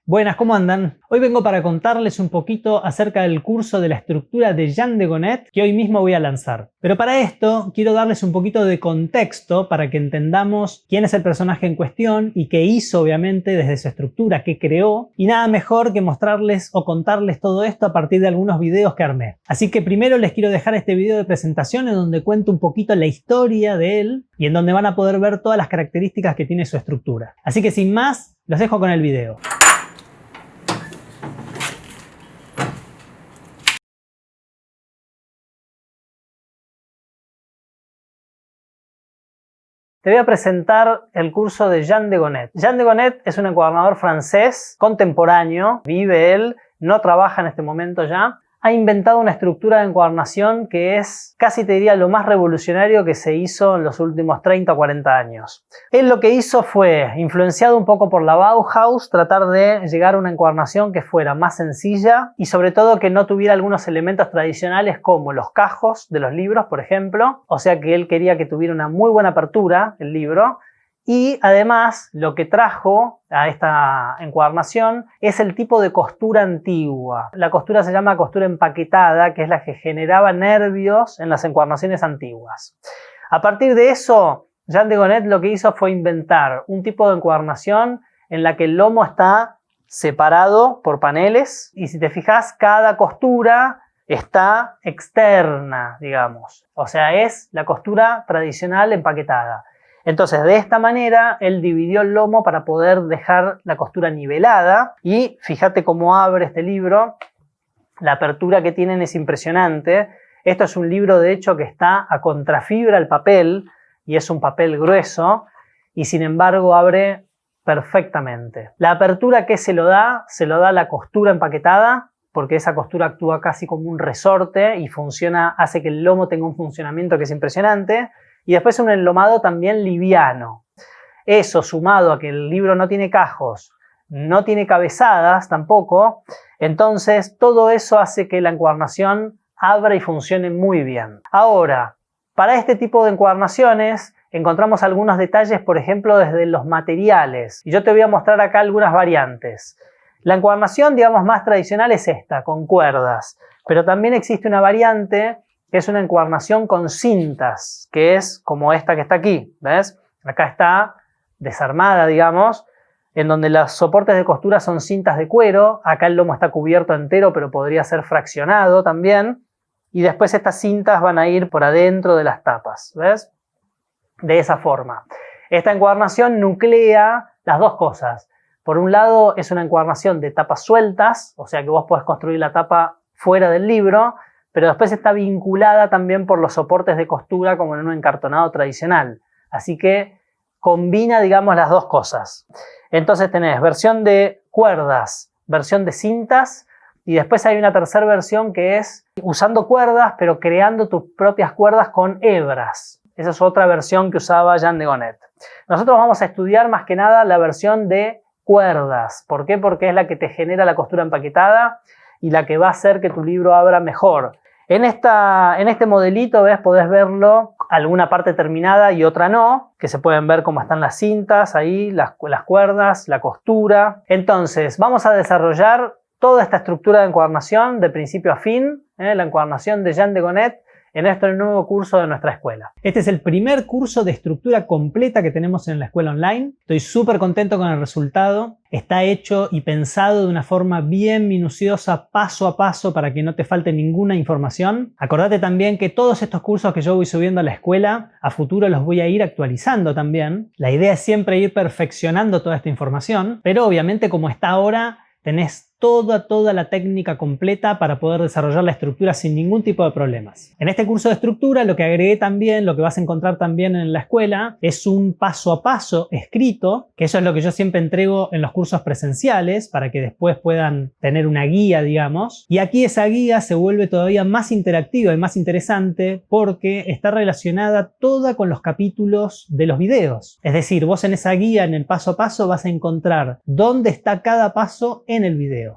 Buenas, ¿cómo andan? Hoy vengo para contarles un poquito acerca del curso de la estructura de Jean de Gonnet que hoy mismo voy a lanzar. Pero para esto quiero darles un poquito de contexto para que entendamos quién es el personaje en cuestión y qué hizo obviamente desde su estructura, qué creó. Y nada mejor que mostrarles o contarles todo esto a partir de algunos videos que armé. Así que primero les quiero dejar este video de presentación en donde cuento un poquito la historia de él y en donde van a poder ver todas las características que tiene su estructura. Así que sin más, los dejo con el video. Te voy a presentar el curso de Jean de Gonnet. Jean de Gonnet es un encuadernador francés contemporáneo, vive él, no trabaja en este momento ya. Ha inventado una estructura de encuadernación que es, casi te diría, lo más revolucionario que se hizo en los últimos 30 o 40 años. Él lo que hizo fue, influenciado un poco por la Bauhaus, tratar de llegar a una encuadernación que fuera más sencilla y sobre todo que no tuviera algunos elementos tradicionales como los cajos de los libros, por ejemplo. O sea que él quería que tuviera una muy buena apertura el libro. Y además lo que trajo a esta encuadernación es el tipo de costura antigua. La costura se llama costura empaquetada, que es la que generaba nervios en las encuadernaciones antiguas. A partir de eso, Jean de Gonnet lo que hizo fue inventar un tipo de encuadernación en la que el lomo está separado por paneles y si te fijas, cada costura está externa, digamos. O sea, es la costura tradicional empaquetada. Entonces, de esta manera, él dividió el lomo para poder dejar la costura nivelada. Y fíjate cómo abre este libro. La apertura que tienen es impresionante. Esto es un libro, de hecho, que está a contrafibra el papel. Y es un papel grueso. Y sin embargo, abre perfectamente. La apertura que se lo da la costura empaquetada. Porque esa costura actúa casi como un resorte y funciona, hace que el lomo tenga un funcionamiento que es impresionante. Y después un enlomado también liviano. Eso sumado a que el libro no tiene cajos, no tiene cabezadas tampoco, entonces todo eso hace que la encuadernación abra y funcione muy bien. Ahora, para este tipo de encuadernaciones encontramos algunos detalles, por ejemplo, desde los materiales. Y yo te voy a mostrar acá algunas variantes. La encuadernación, digamos, más tradicional es esta, con cuerdas. Pero también existe una variante que es una encuadernación con cintas, que es como esta que está aquí, ¿ves? Acá está desarmada, digamos, en donde los soportes de costura son cintas de cuero, acá el lomo está cubierto entero, pero podría ser fraccionado también, y después estas cintas van a ir por adentro de las tapas, ¿ves? De esa forma. Esta encuadernación nuclea las dos cosas. Por un lado es una encuadernación de tapas sueltas, o sea que vos podés construir la tapa fuera del libro, pero después está vinculada también por los soportes de costura como en un encartonado tradicional. Así que combina, digamos, las dos cosas. Entonces tenés versión de cuerdas, versión de cintas y después hay una tercera versión que es usando cuerdas pero creando tus propias cuerdas con hebras. Esa es otra versión que usaba Jean de Gonnet. Nosotros vamos a estudiar más que nada la versión de cuerdas. ¿Por qué? Porque es la que te genera la costura empaquetada y la que va a hacer que tu libro abra mejor. En este modelito, ¿ves? Podés verlo, alguna parte terminada y otra no, que se pueden ver cómo están las cintas ahí, las cuerdas, la costura. Entonces, vamos a desarrollar toda esta estructura de encuadernación de principio a fin, la encuadernación de Jean de Gonnet, en este nuevo curso de nuestra escuela. Este es el primer curso de estructura completa que tenemos en la escuela online. Estoy súper contento con el resultado. Está hecho y pensado de una forma bien minuciosa, paso a paso, para que no te falte ninguna información. Acordate también que todos estos cursos que yo voy subiendo a la escuela, a futuro los voy a ir actualizando también. La idea es siempre ir perfeccionando toda esta información, pero obviamente como está ahora, tenés toda la técnica completa para poder desarrollar la estructura sin ningún tipo de problemas. En este curso de estructura lo que agregué también, lo que vas a encontrar también en la escuela, es un paso a paso escrito, que eso es lo que yo siempre entrego en los cursos presenciales para que después puedan tener una guía, digamos. Y aquí esa guía se vuelve todavía más interactiva y más interesante porque está relacionada toda con los capítulos de los videos. Es decir, vos en esa guía, en el paso a paso, vas a encontrar dónde está cada paso en el video.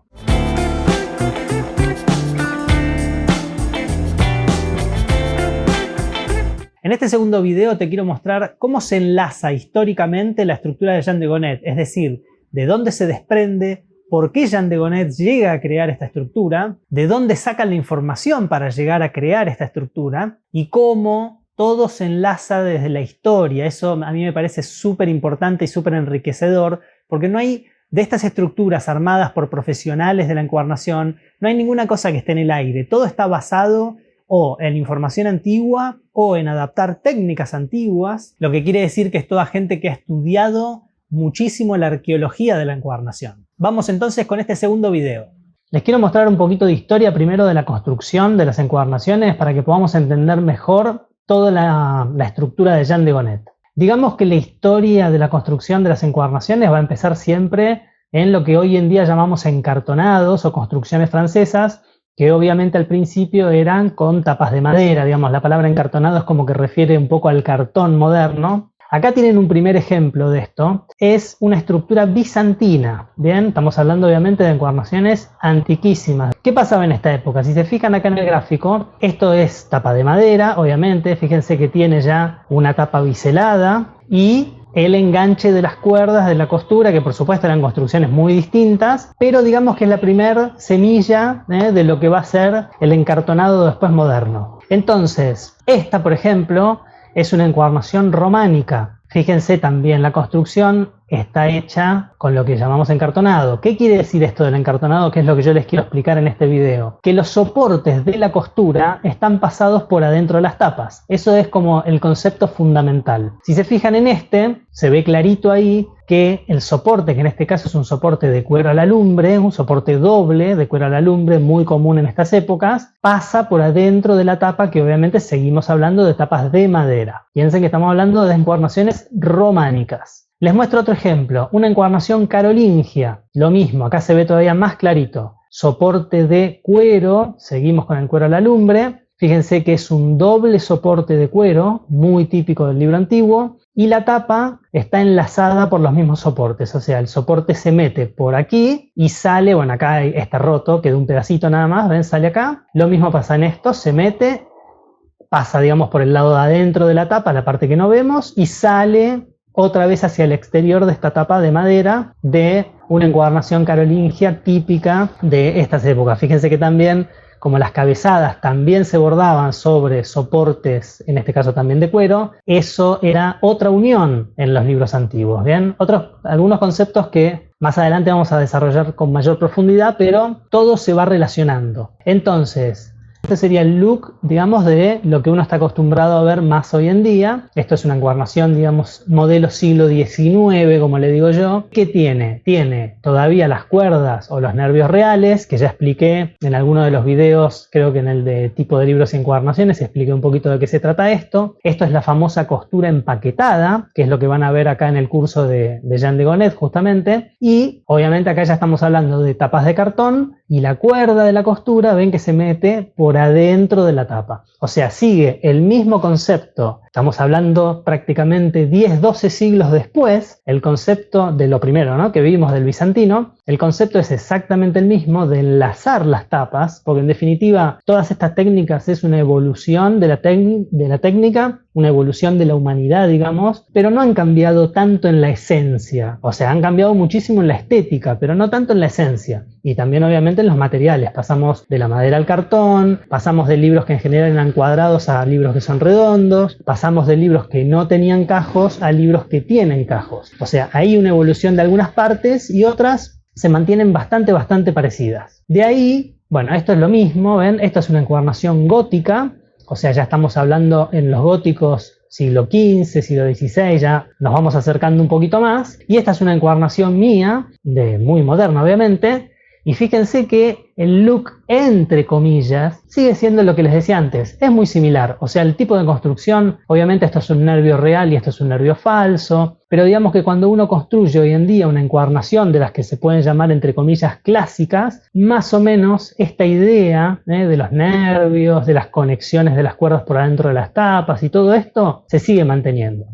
En este segundo video te quiero mostrar cómo se enlaza históricamente la estructura de Jean de Gonnet, es decir, de dónde se desprende, por qué Jean de Gonnet llega a crear esta estructura, de dónde sacan la información para llegar a crear esta estructura y cómo todo se enlaza desde la historia. Eso a mí me parece súper importante y súper enriquecedor, porque no hay de estas estructuras armadas por profesionales de la encuadernación, no hay ninguna cosa que esté en el aire. Todo está basado o en información antigua o en adaptar técnicas antiguas, lo que quiere decir que es toda gente que ha estudiado muchísimo la arqueología de la encuadernación. Vamos entonces con este segundo video. Les quiero mostrar un poquito de historia primero de la construcción de las encuadernaciones para que podamos entender mejor toda la estructura de Jean de Gonnet. Digamos que la historia de la construcción de las encuadernaciones va a empezar siempre en lo que hoy en día llamamos encartonados o construcciones francesas, que obviamente al principio eran con tapas de madera. Digamos, la palabra encartonado es como que refiere un poco al cartón moderno. Acá tienen un primer ejemplo de esto. Es una estructura bizantina. Bien, estamos hablando obviamente de encuadernaciones antiquísimas. ¿Qué pasaba en esta época? Si se fijan acá en el gráfico, esto es tapa de madera, obviamente. Fíjense que tiene ya una tapa biselada y el enganche de las cuerdas de la costura, que por supuesto eran construcciones muy distintas, pero digamos que es la primera semilla de lo que va a ser el encartonado después moderno. Entonces, esta por ejemplo es una encuadernación románica. Fíjense también, la construcción está hecha con lo que llamamos encartonado. ¿Qué quiere decir esto del encartonado? Que es lo que yo les quiero explicar en este video. Que los soportes de la costura están pasados por adentro de las tapas. Eso es como el concepto fundamental. Si se fijan en este, se ve clarito ahí que el soporte, que en este caso es un soporte de cuero a la lumbre, un soporte doble de cuero a la lumbre, muy común en estas épocas, pasa por adentro de la tapa, que obviamente seguimos hablando de tapas de madera. Piensen que estamos hablando de encuadernaciones románicas. Les muestro otro ejemplo, una encuadernación carolingia. Lo mismo, acá se ve todavía más clarito. Soporte de cuero, seguimos con el cuero a la lumbre. Fíjense que es un doble soporte de cuero, muy típico del libro antiguo. Y la tapa está enlazada por los mismos soportes, o sea, el soporte se mete por aquí y sale, bueno, acá está roto, queda un pedacito nada más, ven, sale acá. Lo mismo pasa en esto, se mete, pasa, digamos, por el lado de adentro de la tapa, la parte que no vemos, y sale otra vez hacia el exterior de esta tapa de madera de una encuadernación carolingia típica de estas épocas. Fíjense que también, como las cabezadas también se bordaban sobre soportes, en este caso también de cuero, eso era otra unión en los libros antiguos. ¿Bien? Algunos conceptos que más adelante vamos a desarrollar con mayor profundidad, pero todo se va relacionando. Entonces, este sería el look, digamos, de lo que uno está acostumbrado a ver más hoy en día. Esto es una encuadernación, digamos, modelo siglo XIX, como le digo yo. ¿Qué tiene? Tiene todavía las cuerdas o los nervios reales, que ya expliqué en alguno de los videos, creo que en el de tipo de libros y encuadernaciones, expliqué un poquito de qué se trata esto. Esto es la famosa costura empaquetada, que es lo que van a ver acá en el curso de Jean de Gonnet, justamente. Y, obviamente, acá ya estamos hablando de tapas de cartón, y la cuerda de la costura, ven que se mete por adentro de la tapa. O sea, sigue el mismo concepto. Estamos hablando prácticamente 10-12 siglos después, el concepto de lo primero, ¿no?, que vimos del bizantino. El concepto es exactamente el mismo, de enlazar las tapas, porque en definitiva todas estas técnicas es una evolución de la técnica, una evolución de la humanidad, digamos, pero no han cambiado tanto en la esencia. O sea, han cambiado muchísimo en la estética, pero no tanto en la esencia. Y también obviamente en los materiales. Pasamos de la madera al cartón, pasamos de libros que en general eran cuadrados a libros que son redondos, pasamos de libros que no tenían cajos a libros que tienen cajos. O sea, hay una evolución de algunas partes y otras se mantienen bastante parecidas. De ahí, bueno, esto es lo mismo, ¿ven? Esto es una encuadernación gótica, o sea, ya estamos hablando en los góticos siglo XV, siglo XVI, ya nos vamos acercando un poquito más. Y esta es una encuadernación mía, muy moderna obviamente, y fíjense que el look, entre comillas, sigue siendo lo que les decía antes. Es muy similar, o sea, el tipo de construcción, obviamente esto es un nervio real y esto es un nervio falso, pero digamos que cuando uno construye hoy en día una encuadernación de las que se pueden llamar, entre comillas, clásicas, más o menos esta idea de los nervios, de las conexiones de las cuerdas por adentro de las tapas y todo esto, se sigue manteniendo.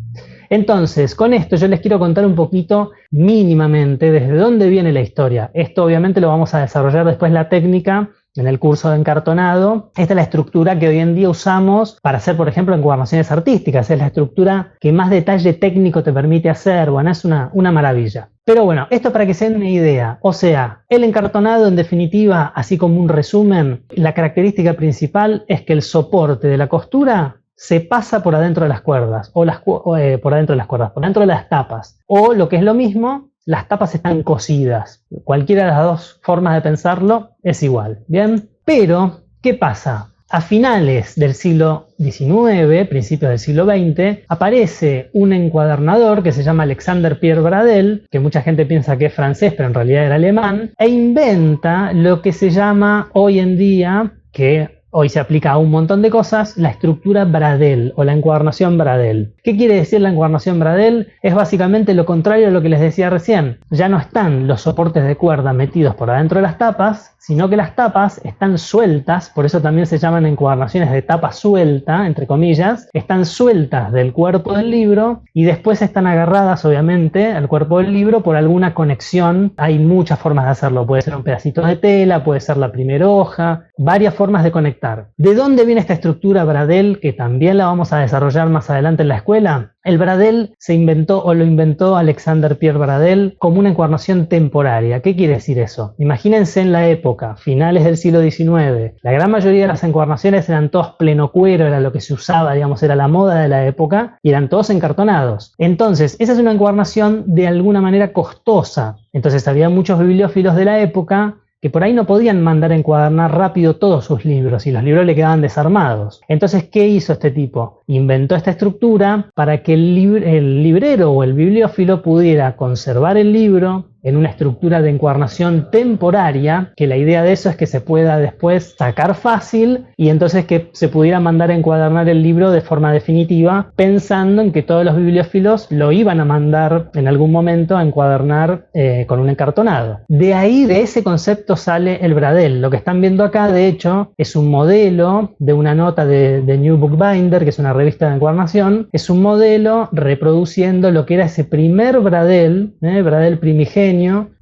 Entonces, con esto yo les quiero contar un poquito mínimamente desde dónde viene la historia. Esto obviamente lo vamos a desarrollar después la técnica en el curso de encartonado. Esta es la estructura que hoy en día usamos para hacer, por ejemplo, encuadernaciones artísticas. Es la estructura que más detalle técnico te permite hacer. Bueno, es una maravilla. Pero bueno, esto para que se den una idea. O sea, el encartonado, en definitiva, así como un resumen, la característica principal es que el soporte de la costura se pasa por adentro de las cuerdas, por adentro de las tapas. O lo que es lo mismo, las tapas están cosidas. Cualquiera de las dos formas de pensarlo es igual, ¿bien? Pero, ¿qué pasa? A finales del siglo XIX, principios del siglo XX, aparece un encuadernador que se llama Alexander Pierre Bradel, que mucha gente piensa que es francés, pero en realidad era alemán, e inventa lo que se llama hoy en día, que hoy se aplica a un montón de cosas, la estructura Bradel o la encuadernación Bradel. ¿Qué quiere decir la encuadernación Bradel? Es básicamente lo contrario a lo que les decía recién. Ya no están los soportes de cuerda metidos por adentro de las tapas, sino que las tapas están sueltas, por eso también se llaman encuadernaciones de tapa suelta, entre comillas, están sueltas del cuerpo del libro y después están agarradas, obviamente, al cuerpo del libro por alguna conexión. Hay muchas formas de hacerlo, puede ser un pedacito de tela, puede ser la primera hoja, varias formas de conectar. ¿De dónde viene esta estructura Bradel, que también la vamos a desarrollar más adelante en la escuela? El Bradel se inventó, o lo inventó Alexander Pierre Bradel, como una encuadernación temporaria. ¿Qué quiere decir eso? Imagínense en la época, finales del siglo XIX, la gran mayoría de las encuadernaciones eran todos pleno cuero, era lo que se usaba, digamos, era la moda de la época, y eran todos encartonados. Entonces, esa es una encuadernación de alguna manera costosa. Entonces había muchos bibliófilos de la época que por ahí no podían mandar a encuadernar rápido todos sus libros y los libros le quedaban desarmados. Entonces, ¿qué hizo este tipo? Inventó esta estructura para que el librero o el bibliófilo pudiera conservar el libro en una estructura de encuadernación temporaria, que la idea de eso es que se pueda después sacar fácil y entonces que se pudiera mandar a encuadernar el libro de forma definitiva, pensando en que todos los bibliófilos lo iban a mandar en algún momento a encuadernar con un encartonado. De ahí, de ese concepto sale el Bradel. Lo que están viendo acá, de hecho, es un modelo de una nota de New Bookbinder, que es una revista de encuadernación. Es un modelo reproduciendo lo que era ese primer Bradel, Bradel primigenio,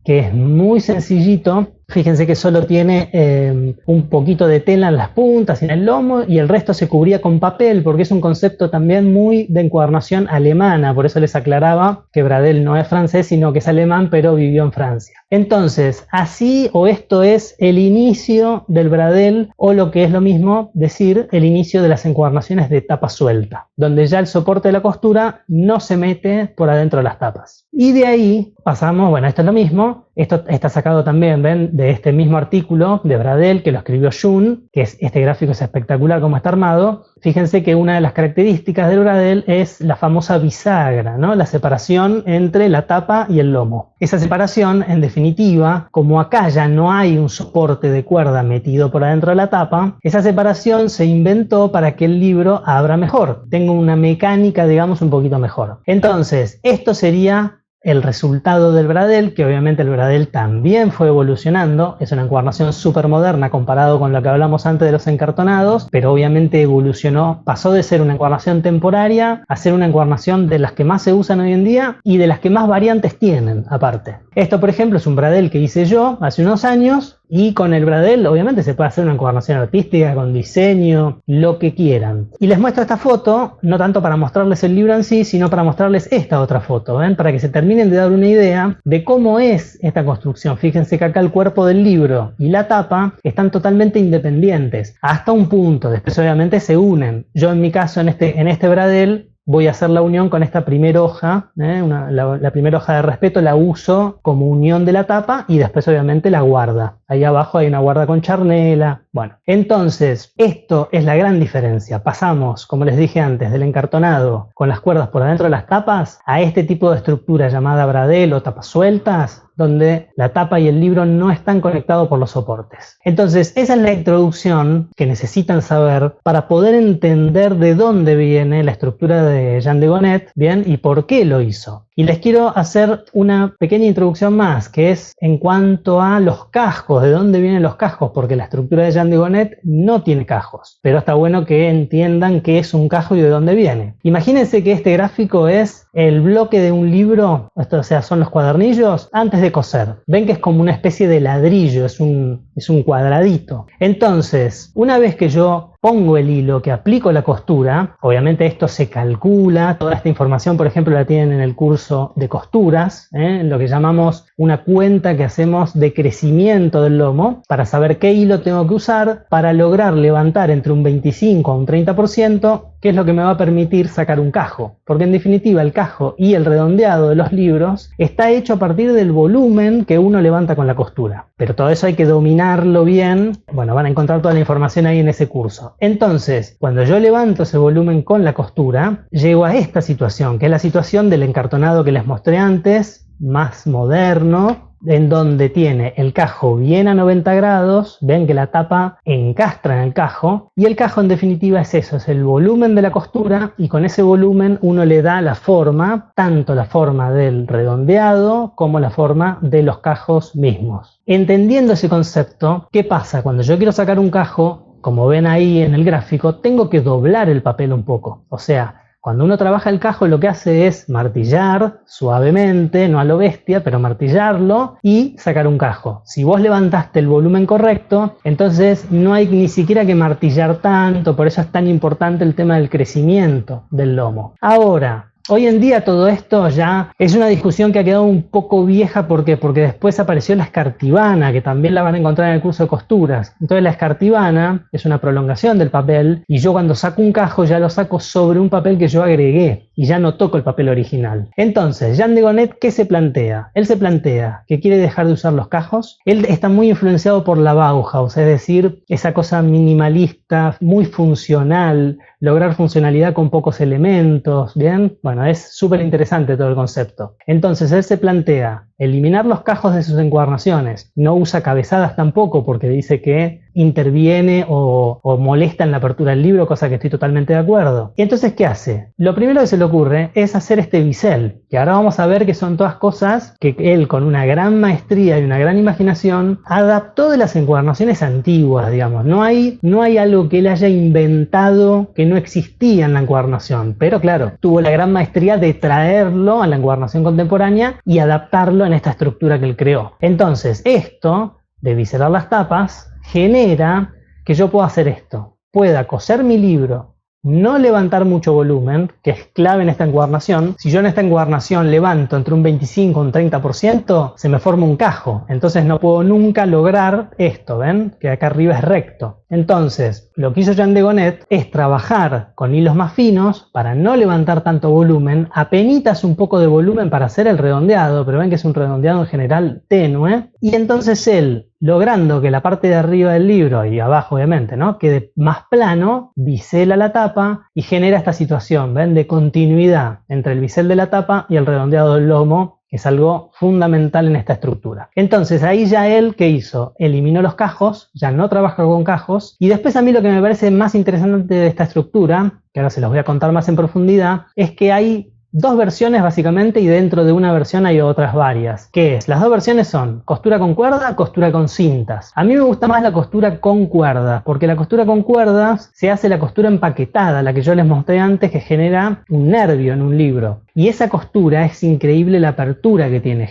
que es muy sencillito. Fíjense que solo tiene un poquito de tela en las puntas y en el lomo y el resto se cubría con papel, porque es un concepto también muy de encuadernación alemana. Por eso les aclaraba que Bradel no es francés, sino que es alemán, pero vivió en Francia. Entonces, así o esto es el inicio del Bradel, o lo que es lo mismo decir el inicio de las encuadernaciones de tapa suelta, donde ya el soporte de la costura no se mete por adentro de las tapas. Y de ahí pasamos, bueno, esto es lo mismo. Esto está sacado también, ven, de este mismo artículo de Bradel, que lo escribió Jun, que es, este gráfico es espectacular como está armado. Fíjense que una de las características del Bradel es la famosa bisagra, ¿no? La separación entre la tapa y el lomo. Esa separación, en definitiva, como acá ya no hay un soporte de cuerda metido por adentro de la tapa, esa separación se inventó para que el libro abra mejor, tenga una mecánica, digamos, un poquito mejor. Entonces, esto sería el resultado del Bradel, que obviamente el Bradel también fue evolucionando. Es una encuadernación súper moderna comparado con lo que hablamos antes de los encartonados, pero obviamente evolucionó, pasó de ser una encuadernación temporaria a ser una encuadernación de las que más se usan hoy en día y de las que más variantes tienen aparte. Esto, por ejemplo, es un Bradel que hice yo hace unos años. Y con el Bradel obviamente se puede hacer una encuadernación artística, con diseño, lo que quieran. Y les muestro esta foto, no tanto para mostrarles el libro en sí, sino para mostrarles esta otra foto, ¿ven? Para que se terminen de dar una idea de cómo es esta construcción. Fíjense que acá el cuerpo del libro y la tapa están totalmente independientes, hasta un punto, después obviamente se unen. Yo en mi caso, en este Bradel, voy a hacer la unión con esta primera hoja, la primera hoja de respeto la uso como unión de la tapa y después obviamente la guarda. Ahí abajo hay una guarda con charnela. Bueno, entonces esto es la gran diferencia. Pasamos, como les dije antes, del encartonado con las cuerdas por adentro de las tapas a este tipo de estructura llamada Bradel o tapas sueltas, donde la tapa y el libro no están conectados por los soportes. Entonces, esa es la introducción que necesitan saber para poder entender de dónde viene la estructura de Jean de Gonnet, ¿bien? Y por qué lo hizo. Y les quiero hacer una pequeña introducción más, que es en cuanto a los cajos, de dónde vienen los cajos, porque la estructura de Jean de Gonnet no tiene cajos, pero está bueno que entiendan qué es un cajo y de dónde viene. Imagínense que este gráfico es el bloque de un libro, esto, o sea, son los cuadernillos antes de coser. Ven que es como una especie de ladrillo, es un cuadradito. Entonces, una vez que yo pongo el hilo, que aplico la costura, obviamente esto se calcula, toda esta información por ejemplo la tienen en el curso de costuras, lo que llamamos una cuenta que hacemos de crecimiento del lomo, para saber qué hilo tengo que usar para lograr levantar entre un 25 a un 30%, que es lo que me va a permitir sacar un cajo. Porque en definitiva el cajo y el redondeado de los libros está hecho a partir del volumen que uno levanta con la costura. Pero todo eso hay que dominarlo bien. Bueno, van a encontrar toda la información ahí en ese curso. Entonces, cuando yo levanto ese volumen con la costura, llego a esta situación, que es la situación del encartonado que les mostré antes, más moderno, en donde tiene el cajo bien a 90 grados, ven que la tapa encastra en el cajo, y el cajo en definitiva es eso, es el volumen de la costura, y con ese volumen uno le da la forma, tanto la forma del redondeado como la forma de los cajos mismos. Entendiendo ese concepto, ¿qué pasa? Cuando yo quiero sacar un cajo, como ven ahí en el gráfico, tengo que doblar el papel un poco, o sea, cuando uno trabaja el cajo lo que hace es martillar suavemente, no a lo bestia, pero martillarlo y sacar un cajo. Si vos levantaste el volumen correcto, entonces no hay ni siquiera que martillar tanto, por eso es tan importante el tema del crecimiento del lomo. Ahora, hoy en día todo esto ya es una discusión que ha quedado un poco vieja. ¿Por qué? Porque después apareció la escartibana, que también la van a encontrar en el curso de costuras. Entonces la escartibana es una prolongación del papel y yo cuando saco un cajo ya lo saco sobre un papel que yo agregué y ya no toco el papel original. Entonces, Jean de Gonnet, ¿qué se plantea? Él se plantea que quiere dejar de usar los cajos. Él está muy influenciado por la Bauhaus, es decir, esa cosa minimalista, muy funcional, lograr funcionalidad con pocos elementos, ¿bien? Bueno, es súper interesante todo el concepto. Entonces él se plantea eliminar los cajos de sus encuadernaciones, no usa cabezadas tampoco porque dice que interviene o molesta en la apertura del libro, cosa que estoy totalmente de acuerdo. Y entonces, ¿qué hace? Lo primero que se le ocurre es hacer este bisel, que ahora vamos a ver que son todas cosas que él con una gran maestría y una gran imaginación adaptó de las encuadernaciones antiguas, digamos. No hay algo que él haya inventado que no existía en la encuadernación, pero claro, tuvo la gran maestría de traerlo a la encuadernación contemporánea y adaptarlo en esta estructura que él creó. Entonces, esto de biselar las tapas genera que yo pueda hacer esto, pueda coser mi libro, no levantar mucho volumen, que es clave en esta encuadernación. Si yo en esta encuadernación levanto entre un 25 y un 30%, se me forma un cajo, entonces no puedo nunca lograr esto, ¿ven? Que acá arriba es recto. Entonces, lo que hizo Jean de Gonnet es trabajar con hilos más finos para no levantar tanto volumen, apenitas un poco de volumen para hacer el redondeado, pero ven que es un redondeado en general tenue, y entonces él, logrando que la parte de arriba del libro y abajo obviamente, ¿no?, quede más plano, bisela la tapa y genera esta situación, ¿ven?, de continuidad entre el bisel de la tapa y el redondeado del lomo, que es algo fundamental en esta estructura. Entonces ahí ya él, ¿qué hizo? Eliminó los cajos, ya no trabaja con cajos, y después a mí lo que me parece más interesante de esta estructura, que ahora se los voy a contar más en profundidad, es que hay dos versiones básicamente y dentro de una versión hay otras varias. ¿Qué es? Las dos versiones son costura con cuerda, costura con cintas. A mí me gusta más la costura con cuerdas, porque la costura con cuerdas se hace la costura empaquetada, la que yo les mostré antes, que genera un nervio en un libro. Y esa costura es increíble la apertura que tiene,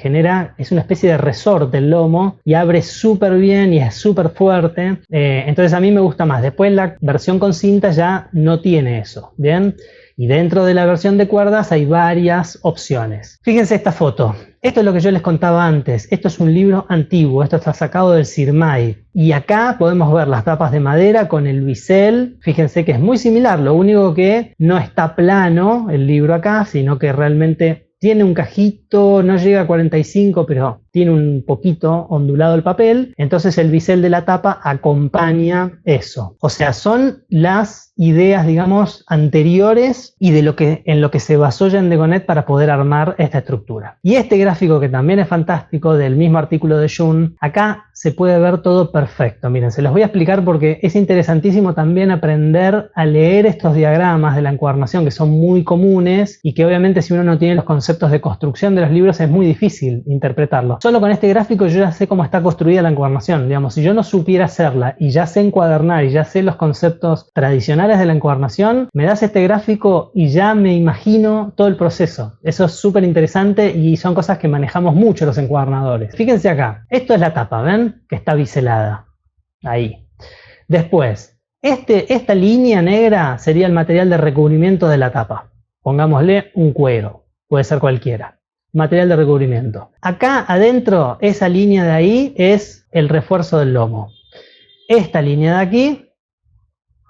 es una especie de resorte el lomo y abre súper bien y es súper fuerte. Entonces a mí me gusta más. Después la versión con cinta ya no tiene eso, ¿bien? Y dentro de la versión de cuerdas hay varias opciones. Fíjense esta foto. Esto es lo que yo les contaba antes. Esto es un libro antiguo. Esto está sacado del Sirmay. Y acá podemos ver las tapas de madera con el bisel. Fíjense que es muy similar. Lo único que no está plano el libro acá, sino que realmente tiene un cajito, no llega a 45, pero tiene un poquito ondulado el papel. Entonces el bisel de la tapa acompaña eso. O sea, son las ideas, digamos, anteriores y de en lo que se basó Jean de Gonnet para poder armar esta estructura. Y este gráfico, que también es fantástico, del mismo artículo de Jun, acá se puede ver todo perfecto. Miren, se los voy a explicar porque es interesantísimo también aprender a leer estos diagramas de la encuadernación que son muy comunes y que obviamente si uno no tiene los conceptos de construcción de los libros es muy difícil interpretarlos. Solo con este gráfico yo ya sé cómo está construida la encuadernación. Digamos, si yo no supiera hacerla y ya sé encuadernar y ya sé los conceptos tradicionales de la encuadernación, me das este gráfico y ya me imagino todo el proceso. Eso es súper interesante y son cosas que manejamos mucho los encuadernadores. Fíjense acá, esto es la tapa, ¿ven? Que está biselada. Ahí. Después, esta línea negra sería el material de recubrimiento de la tapa. Pongámosle un cuero, puede ser cualquiera. Material de recubrimiento. Acá adentro, esa línea de ahí es el refuerzo del lomo. Esta línea de aquí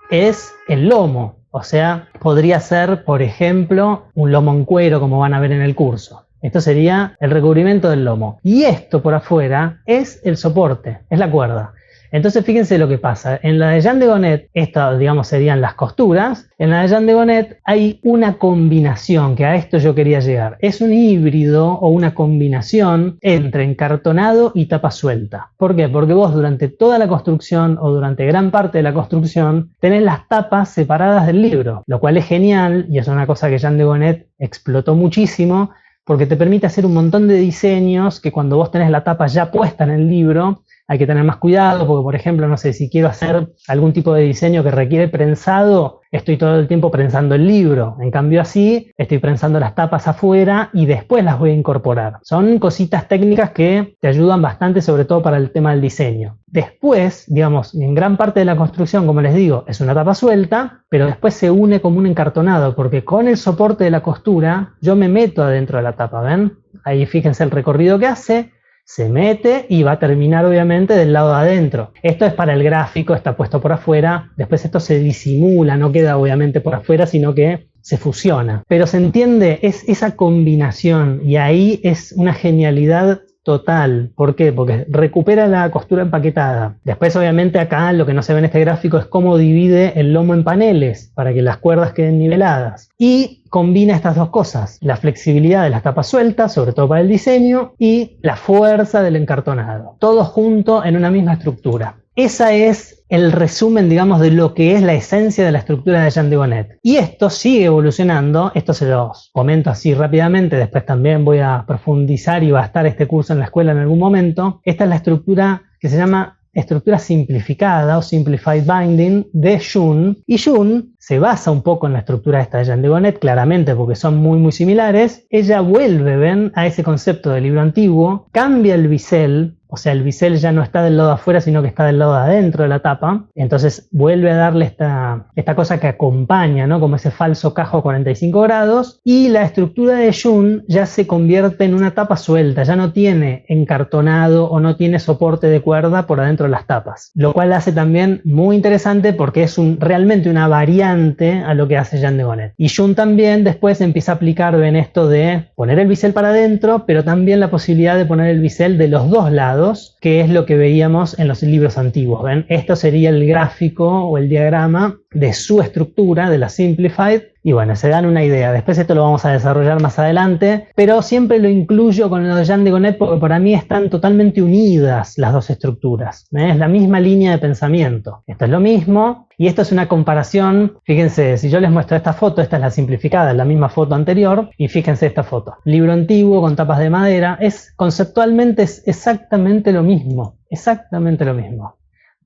es el lomo. O sea, podría ser, por ejemplo, un lomo en cuero, como van a ver en el curso. Esto sería el recubrimiento del lomo. Y esto por afuera es el soporte, es la cuerda. Entonces fíjense lo que pasa. En la de Jean de Gonnet, estas digamos serían las costuras. En la de Jean de Gonnet hay una combinación, que a esto yo quería llegar. Es un híbrido o una combinación entre encartonado y tapa suelta. ¿Por qué? Porque vos durante toda la construcción o durante gran parte de la construcción tenés las tapas separadas del libro, lo cual es genial y es una cosa que Jean de Gonnet explotó muchísimo porque te permite hacer un montón de diseños que cuando vos tenés la tapa ya puesta en el libro hay que tener más cuidado porque, por ejemplo, no sé, si quiero hacer algún tipo de diseño que requiere prensado, estoy todo el tiempo prensando el libro. En cambio así, estoy prensando las tapas afuera y después las voy a incorporar. Son cositas técnicas que te ayudan bastante, sobre todo para el tema del diseño. Después, digamos, en gran parte de la construcción, como les digo, es una tapa suelta, pero después se une como un encartonado, porque con el soporte de la costura, yo me meto adentro de la tapa, ¿ven? Ahí fíjense el recorrido que hace. Se mete y va a terminar obviamente del lado de adentro. Esto es para el gráfico, está puesto por afuera. Después esto se disimula, no queda obviamente por afuera, sino que se fusiona. Pero se entiende, es esa combinación y ahí es una genialidad total. ¿Por qué? Porque recupera la costura empaquetada. Después obviamente acá lo que no se ve en este gráfico es cómo divide el lomo en paneles para que las cuerdas queden niveladas. Y combina estas dos cosas, la flexibilidad de las tapas sueltas, sobre todo para el diseño, y la fuerza del encartonado. Todo junto en una misma estructura. Esa es el resumen, digamos, de lo que es la esencia de la estructura de Jean de Gonnet. Y esto sigue evolucionando, esto se los comento así rápidamente, después también voy a profundizar y va a estar este curso en la escuela en algún momento. Esta es la estructura que se llama estructura simplificada o Simplified Binding de Jun. Y Jun se basa un poco en la estructura esta de Jean de Gonnet, claramente porque son muy similares. Ella vuelve, ven, a ese concepto del libro antiguo, cambia el bisel. O sea, el bisel ya no está del lado de afuera, sino que está del lado de adentro de la tapa. Entonces vuelve a darle esta cosa que acompaña, ¿no? Como ese falso cajo a 45 grados. Y la estructura de Jun ya se convierte en una tapa suelta. Ya no tiene encartonado o no tiene soporte de cuerda por adentro de las tapas. Lo cual hace también muy interesante porque es realmente una variante a lo que hace Jean de Gonnet. Y Jun también después empieza a aplicar, ven, esto de poner el bisel para adentro, pero también la posibilidad de poner el bisel de los dos lados, que es lo que veíamos en los libros antiguos. ¿Ven? Esto sería el gráfico o el diagrama de su estructura, de la Simplified, y bueno, se dan una idea. Después esto lo vamos a desarrollar más adelante, pero siempre lo incluyo con lo de Jean de Gonnet porque para mí están totalmente unidas las dos estructuras. Es la misma línea de pensamiento. Esto es lo mismo, y esto es una comparación. Fíjense, si yo les muestro esta foto, esta es la simplificada, la misma foto anterior, y fíjense esta foto. Libro antiguo con tapas de madera, conceptualmente es exactamente lo mismo,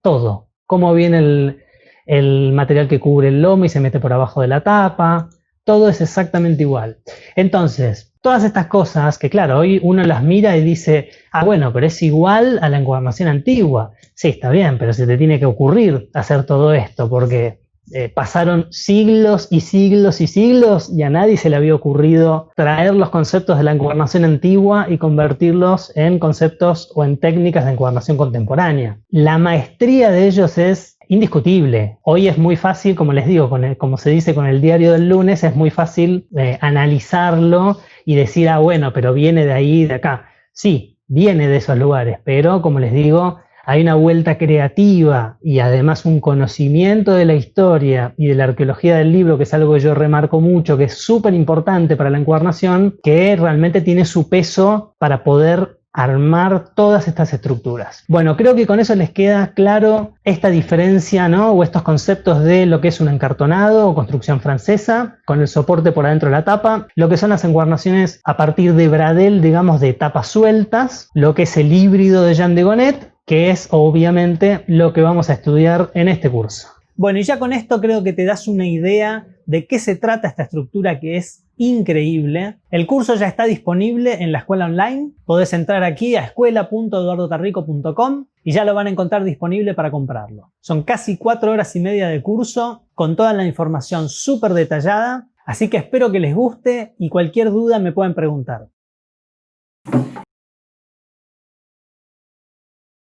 Todo, cómo viene el material que cubre el lomo y se mete por abajo de la tapa, todo es exactamente igual. Entonces, todas estas cosas que claro, hoy uno las mira y dice, bueno, pero es igual a la encuadernación antigua. Sí, está bien, pero se te tiene que ocurrir hacer todo esto porque pasaron siglos y siglos y siglos y a nadie se le había ocurrido traer los conceptos de la encuadernación antigua y convertirlos en conceptos o en técnicas de encuadernación contemporánea. La maestría de ellos es indiscutible. Hoy es muy fácil, como les digo, como se dice con el diario del lunes, es muy fácil analizarlo y decir, bueno, pero viene de ahí, de acá. Sí, viene de esos lugares, pero como les digo, hay una vuelta creativa y además un conocimiento de la historia y de la arqueología del libro, que es algo que yo remarco mucho, que es súper importante para la encuadernación, que realmente tiene su peso para poder armar todas estas estructuras. Bueno, creo que con eso les queda claro esta diferencia, ¿no? O estos conceptos de lo que es un encartonado o construcción francesa, con el soporte por adentro de la tapa, lo que son las encuadernaciones a partir de Bradel, digamos, de tapas sueltas, lo que es el híbrido de Jean de Gonnet, que es obviamente lo que vamos a estudiar en este curso. Bueno, y ya con esto creo que te das una idea de qué se trata esta estructura que es increíble. El curso ya está disponible en la escuela online. Podés entrar aquí a escuela.eduardotarrico.com y ya lo van a encontrar disponible para comprarlo. Son casi 4 horas y media de curso con toda la información súper detallada. Así que espero que les guste y cualquier duda me pueden preguntar.